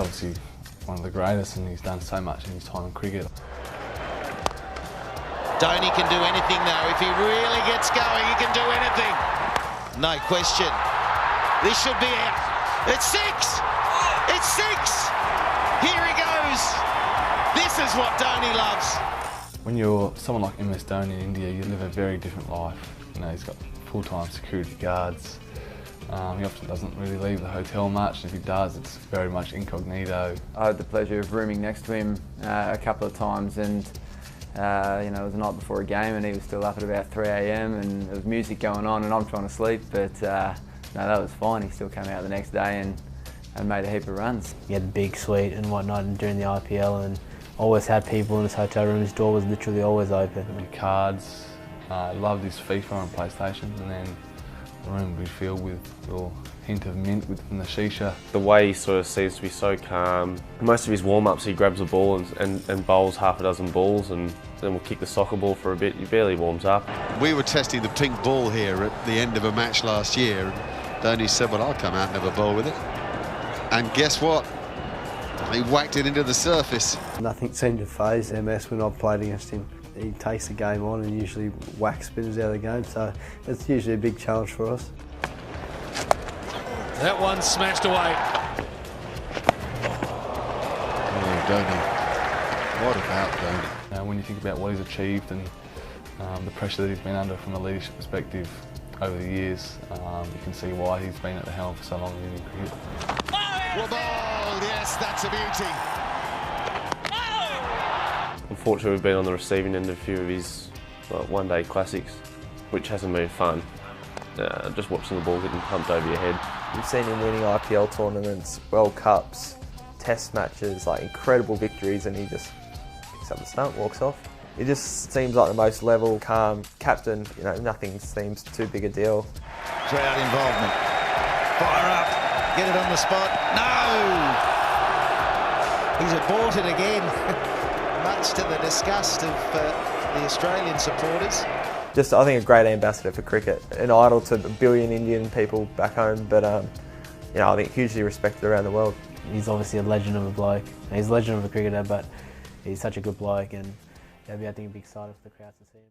obviously one of the greatest, and he's done so much in his time in cricket. Dhoni can do anything though. If he really gets going, he can do anything. No question. This should be out. It's six! It's six! Here he goes. This is what Dhoni loves. When you're someone like MS Dhoni in India, you live a very different life. You know, he's got full-time security guards. He often doesn't really leave the hotel much. If he does, it's very much incognito. I had the pleasure of rooming next to him a couple of times, and you know, it was the night before a game and he was still up at about 3 AM and there was music going on and I'm trying to sleep, but no, that was fine. He still came out the next day and made a heap of runs. He had a big suite and whatnot during the IPL, and always had people in his hotel room. His door was literally always open. Cards, loved his FIFA and PlayStation, and then the room would be filled with a little hint of mint from the shisha. The way he sort of seems to be so calm. Most of his warm-ups he grabs a ball and bowls half a dozen balls, and then we'll kick the soccer ball for a bit. He barely warms up. We were testing the pink ball here at the end of a match last year. Dhoni said, well, I'll come out and have a bowl with it. And guess what? He whacked it into the surface. Nothing seemed to faze MS when I played against him. He takes the game on and usually whacks spinners out of the game, so it's usually a big challenge for us. That one smashed away. Oh, Dhoni. What about Dhoni? When you think about what he's achieved and the pressure that he's been under from a leadership perspective over the years, you can see why he's been at the helm for so long in cricket. Well bowled, yes, that's a beauty. Unfortunately, we've been on the receiving end of a few of his one-day classics, which hasn't been fun. Just watching the ball getting pumped over your head. You've seen him winning IPL tournaments, World Cups, Test matches, like incredible victories, and he just picks up the stunt, walks off. He just seems like the most level, calm captain. You know, nothing seems too big a deal. Crowd involvement. Fire up. Get it on the spot. No! He's aborted again. Much to the disgust of the Australian supporters. Just, I think, a great ambassador for cricket. An idol to a billion Indian people back home, but you know, I think hugely respected around the world. He's obviously a legend of a bloke. He's a legend of a cricketer, but he's such a good bloke, and it'll be, I think, a big sight for the crowds to see him.